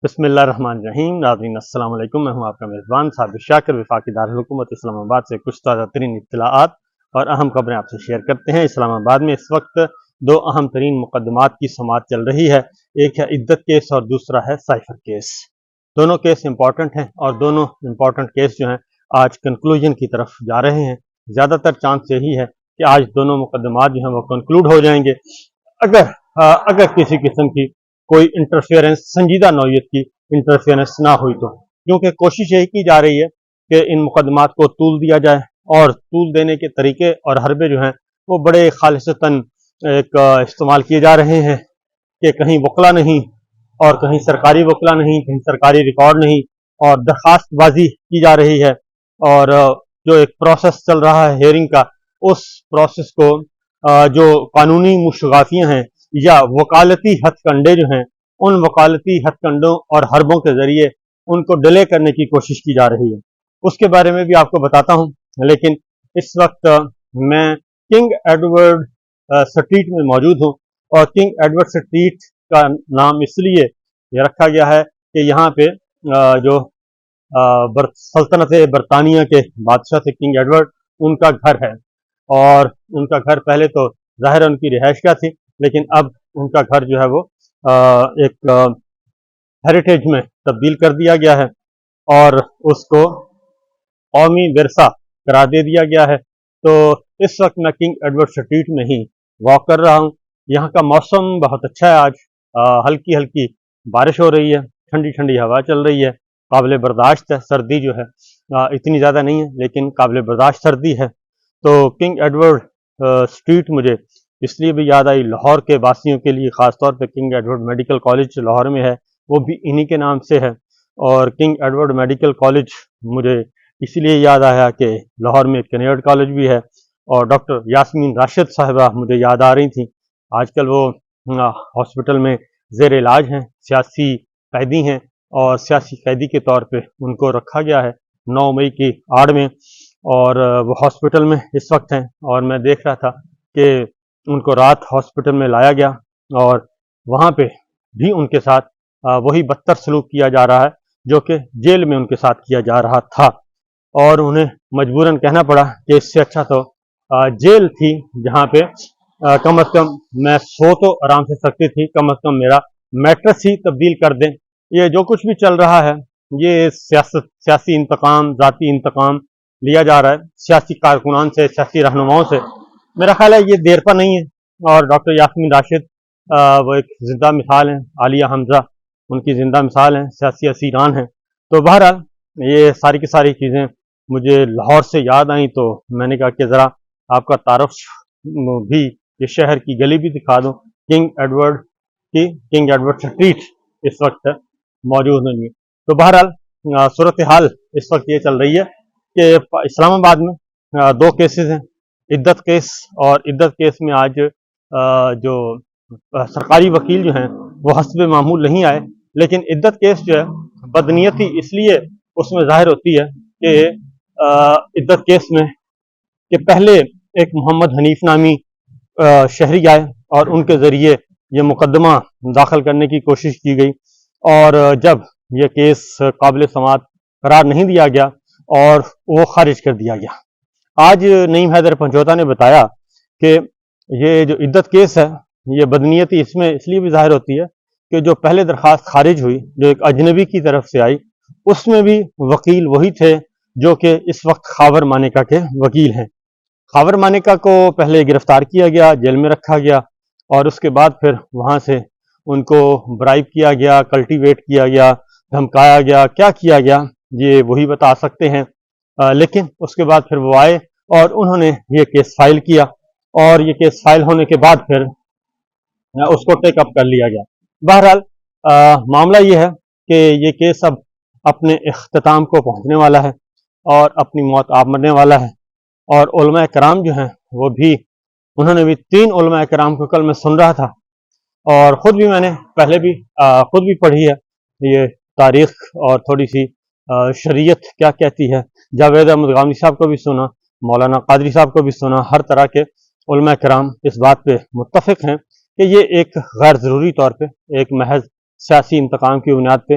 بسم اللہ الرحمن الرحیم۔ ناظرین السلام علیکم، میں ہوں آپ کا میزبان ثابت شاکر، وفاقی دارالحکومت اسلام آباد سے کچھ تازہ ترین اطلاعات اور اہم خبریں آپ سے شیئر کرتے ہیں۔ اسلام آباد میں اس وقت دو اہم ترین مقدمات کی سماعت چل رہی ہے، ایک ہے عدت کیس اور دوسرا ہے سائفر کیس۔ دونوں کیس امپورٹنٹ ہیں اور دونوں امپورٹنٹ کیس جو ہیں آج کنکلوژن کی طرف جا رہے ہیں۔ زیادہ تر چانس یہی ہے کہ آج دونوں مقدمات جو ہیں وہ کنکلوڈ ہو جائیں گے، اگر کسی قسم کی کوئی انٹرفیئرنس، سنجیدہ نوعیت کی انٹرفیئرنس نہ ہوئی تو، کیونکہ کوشش یہی کی جا رہی ہے کہ ان مقدمات کو طول دیا جائے، اور طول دینے کے طریقے اور حربے جو ہیں وہ بڑے خالصتاً استعمال کیے جا رہے ہیں کہ کہیں وکلا نہیں، اور کہیں سرکاری وکلا نہیں، کہیں سرکاری ریکارڈ نہیں، اور درخواست بازی کی جا رہی ہے، اور جو ایک پروسیس چل رہا ہے ہیئرنگ کا، اس پروسیس کو جو قانونی مشغافیاں ہیں یا وکالتی ہتھ کنڈے جو ہیں، ان وکالتی ہتھ کنڈوں اور حربوں کے ذریعے ان کو ڈیلے کرنے کی کوشش کی جا رہی ہے، اس کے بارے میں بھی آپ کو بتاتا ہوں۔ لیکن اس وقت میں کنگ ایڈورڈ اسٹریٹ میں موجود ہوں، اور کنگ ایڈورڈ اسٹریٹ کا نام اس لیے یہ رکھا گیا ہے کہ یہاں پہ جو سلطنت برطانیہ کے بادشاہ تھے کنگ ایڈورڈ، ان کا گھر ہے، اور ان کا گھر پہلے تو ظاہر ان کی رہائش گاہ تھی، لیکن اب ان کا گھر جو ہے وہ ایک ہیریٹیج میں تبدیل کر دیا گیا ہے، اور اس کو قومی ورثہ قرار دے دیا گیا ہے۔ تو اس وقت میں کنگ ایڈورڈ اسٹریٹ میں ہی واک کر رہا ہوں۔ یہاں کا موسم بہت اچھا ہے، آج ہلکی ہلکی بارش ہو رہی ہے، ٹھنڈی ٹھنڈی ہوا چل رہی ہے، قابل برداشت ہے۔ سردی جو ہے اتنی زیادہ نہیں ہے، لیکن قابل برداشت سردی ہے۔ تو کنگ ایڈورڈ اسٹریٹ مجھے اس لیے بھی یاد آئی، لاہور کے واسیوں کے لیے خاص طور پہ king Edward medical college Lahore میں ہے، وہ بھی انہی کے نام سے ہے، اور کنگ ایڈورڈ میڈیکل کالج مجھے اس لیے یاد آیا کہ لاہور میں کنیڈ کالج بھی ہے، اور ڈاکٹر یاسمین راشد صاحبہ مجھے یاد آ رہی تھیں۔ آج کل وہ ہاسپٹل میں زیر علاج ہیں، سیاسی قیدی ہیں، اور سیاسی قیدی کے طور پہ ان کو رکھا گیا ہے 9 مئی کی آڑ میں، اور وہ ہاسپٹل میں اس وقت ہیں، اور میں دیکھ رہا تھا کہ ان کو رات ہاسپٹل میں لایا گیا، اور وہاں پہ بھی ان کے ساتھ وہی بدتر سلوک کیا جا رہا ہے جو کہ جیل میں ان کے ساتھ کیا جا رہا تھا، اور انہیں مجبوراً کہنا پڑا کہ اس سے اچھا تو جیل تھی، جہاں پہ کم از کم میں سو تو آرام سے سکتی تھی، کم از کم میرا میٹرس ہی تبدیل کر دیں۔ یہ جو کچھ بھی چل رہا ہے، یہ سیاسی انتقام، ذاتی انتقام لیا جا رہا ہے سیاسی کارکنان سے، سیاسی رہنماؤں سے۔ میرا خیال ہے یہ دیر پا نہیں ہے، اور ڈاکٹر یاسمین راشد وہ ایک زندہ مثال ہیں، عالیہ حمزہ ان کی زندہ مثال ہیں، سیاسی اسیران ہیں۔ تو بہرحال یہ ساری کی ساری چیزیں مجھے لاہور سے یاد آئیں، تو میں نے کہا کہ ذرا آپ کا تعارف بھی، یہ شہر کی گلی بھی دکھا دوں۔ کنگ ایڈورڈ اسٹریٹ اس وقت موجود نہیں ہے۔ تو بہرحال صورتحال اس وقت یہ چل رہی ہے کہ اسلام آباد میں 2 کیسز ہیں، عدت کیس، اور عدت کیس میں آج جو سرکاری وکیل جو ہیں وہ حسب معمول نہیں آئے، لیکن عدت کیس جو ہے بدنیتی اس لیے اس میں ظاہر ہوتی ہے کہ عدت کیس میں کہ پہلے ایک محمد حنیف نامی شہری آئے، اور ان کے ذریعے یہ مقدمہ داخل کرنے کی کوشش کی گئی، اور جب یہ کیس قابل سماعت قرار نہیں دیا گیا اور وہ خارج کر دیا گیا۔ آج نعیم حیدر پنجوتا نے بتایا کہ یہ جو عدت کیس ہے، یہ بدنیتی اس میں اس لیے بھی ظاہر ہوتی ہے کہ جو پہلے درخواست خارج ہوئی، جو ایک اجنبی کی طرف سے آئی، اس میں بھی وکیل وہی تھے جو کہ اس وقت خاور مانیکا کے وکیل ہیں۔ خاور مانیکا کو پہلے گرفتار کیا گیا، جیل میں رکھا گیا، اور اس کے بعد پھر وہاں سے ان کو برائب کیا گیا، کلٹیویٹ کیا گیا، دھمکایا گیا، کیا کیا گیا یہ وہی بتا سکتے ہیں۔ لیکن اس کے بعد پھر وہ آئے اور انہوں نے یہ کیس فائل کیا، اور یہ کیس فائل ہونے کے بعد پھر اس کو ٹیک اپ کر لیا گیا۔ بہرحال معاملہ یہ ہے کہ یہ کیس اب اپنے اختتام کو پہنچنے والا ہے، اور اپنی موت آپ مرنے والا ہے، اور علماء کرام جو ہیں وہ بھی، انہوں نے بھی 3 علماء کرام کو کل میں سن رہا تھا، اور خود بھی میں نے پہلے بھی خود بھی پڑھی ہے یہ تاریخ اور تھوڑی سی شریعت کیا کہتی ہے۔ جاوید احمد غامدی صاحب کو بھی سنا، مولانا قادری صاحب کو بھی سنا، ہر طرح کے علماء کرام اس بات پہ متفق ہیں کہ یہ ایک غیر ضروری طور پہ، ایک محض سیاسی انتقام کی بنیاد پہ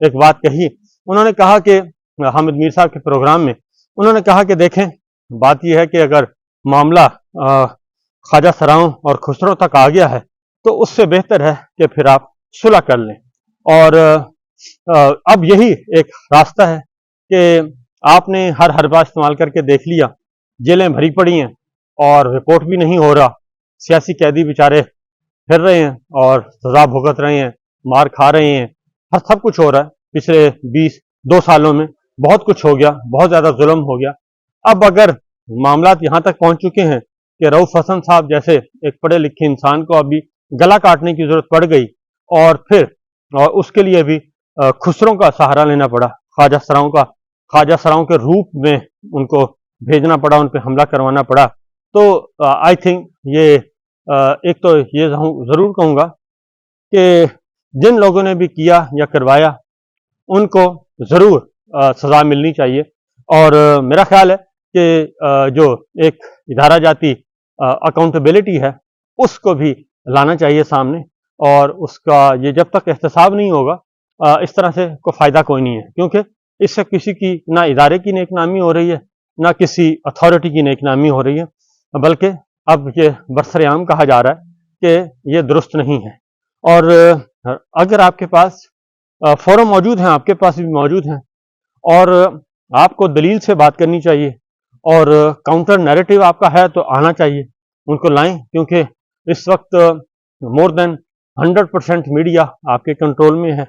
ایک بات کہی. انہوں نے کہا کہ حامد میر صاحب کے پروگرام میں انہوں نے کہا کہ دیکھیں بات یہ ہے کہ اگر معاملہ خواجہ سراؤں اور خسرو تک آ گیا ہے تو اس سے بہتر ہے کہ پھر آپ صلح کر لیں. اور اب یہی ایک راستہ ہے کہ آپ نے ہر حربہ استعمال کر کے دیکھ لیا, جیلیں بھری پڑی ہیں اور رپورٹ بھی نہیں ہو رہا, سیاسی قیدی بیچارے پھر رہے ہیں اور سزا بھگت رہے ہیں, مار کھا رہے ہیں, سب کچھ ہو رہا ہے. پچھلے 2 سالوں میں بہت کچھ ہو گیا, بہت زیادہ ظلم ہو گیا. اب اگر معاملات یہاں تک پہنچ چکے ہیں کہ رؤف حسن صاحب جیسے ایک پڑھے لکھے انسان کو ابھی گلا کاٹنے کی ضرورت پڑ گئی, اور پھر اس کے لیے بھی خسروں کا سہارا لینا پڑا, خواجہ سراؤں کے روپ میں ان کو بھیجنا پڑا, ان پہ حملہ کروانا پڑا. تو آئی تھنک یہ ایک تو یہ ضرور کہوں گا کہ جن لوگوں نے بھی کیا یا کروایا ان کو ضرور سزا ملنی چاہیے. اور میرا خیال ہے کہ جو ایک ادارہ جاتی اکاؤنٹیبلٹی ہے اس کو بھی لانا چاہیے سامنے, اور اس کا یہ جب تک احتساب نہیں ہوگا اس طرح سے کوئی فائدہ کوئی نہیں ہے, کیونکہ اس سے کسی کی نہ ادارے کی نیک نامی ہو رہی ہے نہ کسی اتھارٹی کی نیک نامی ہو رہی ہے, بلکہ اب یہ برسر عام کہا جا رہا ہے کہ یہ درست نہیں ہے. اور اگر آپ کے پاس فورم موجود ہیں, آپ کے پاس بھی موجود ہیں, اور آپ کو دلیل سے بات کرنی چاہیے اور کاؤنٹر نیریٹو آپ کا ہے تو آنا چاہیے, ان کو لائیں, کیونکہ اس وقت مور دین 100% میڈیا آپ کے کنٹرول میں ہے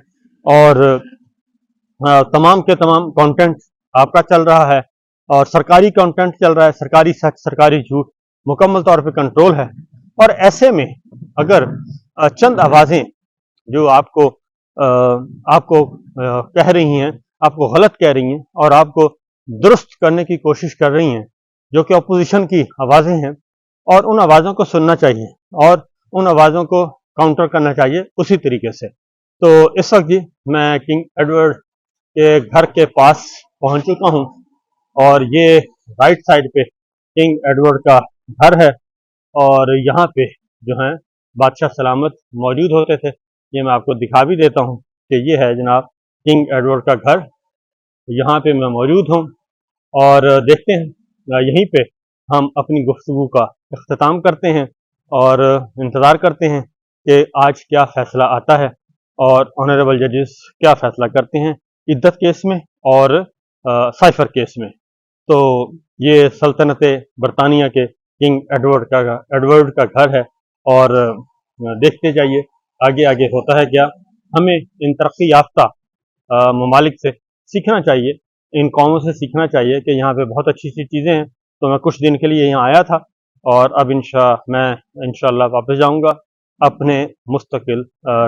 اور تمام کے تمام کانٹینٹ آپ کا چل رہا ہے, اور سرکاری کانٹینٹ چل رہا ہے, سرکاری سچ سرکاری جھوٹ مکمل طور پہ کنٹرول ہے. اور ایسے میں اگر چند آوازیں جو آپ کو کہہ رہی ہیں, آپ کو غلط کہہ رہی ہیں اور آپ کو درست کرنے کی کوشش کر رہی ہیں, جو کہ اپوزیشن کی آوازیں ہیں, اور ان آوازوں کو سننا چاہیے اور ان آوازوں کو کاؤنٹر کرنا چاہیے اسی طریقے سے. تو اس وقت جی میں کنگ ایڈورڈ کے گھر کے پاس پہنچ چکا ہوں, اور یہ رائٹ سائڈ پہ کنگ ایڈورڈ کا گھر ہے, اور یہاں پہ جو ہیں بادشاہ سلامت موجود ہوتے تھے. یہ میں آپ کو دکھا بھی دیتا ہوں کہ یہ ہے جناب کنگ ایڈورڈ کا گھر, یہاں پہ میں موجود ہوں, اور دیکھتے ہیں یہیں پہ ہم اپنی گفتگو کا اختتام کرتے ہیں اور انتظار کرتے ہیں کہ آج کیا فیصلہ آتا ہے اور آنریبل ججز کیا فیصلہ کرتے ہیں عدت کیس میں اور سائفر کیس میں. تو یہ سلطنت برطانیہ کے کنگ ایڈورڈ کا گھر ہے, اور دیکھتے جائیے آگے آگے ہوتا ہے کیا. ہمیں ان ترقی یافتہ ممالک سے سیکھنا چاہیے, ان قوموں سے سیکھنا چاہیے کہ یہاں پہ بہت اچھی سی چیزیں ہیں. تو میں کچھ دن کے لیے یہاں آیا تھا, اور اب میں انشاءاللہ واپس جاؤں گا اپنے مستقل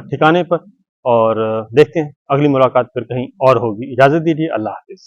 ٹھکانے پر, اور دیکھتے ہیں اگلی ملاقات پھر کہیں اور ہوگی. اجازت دیجیے, اللہ حافظ.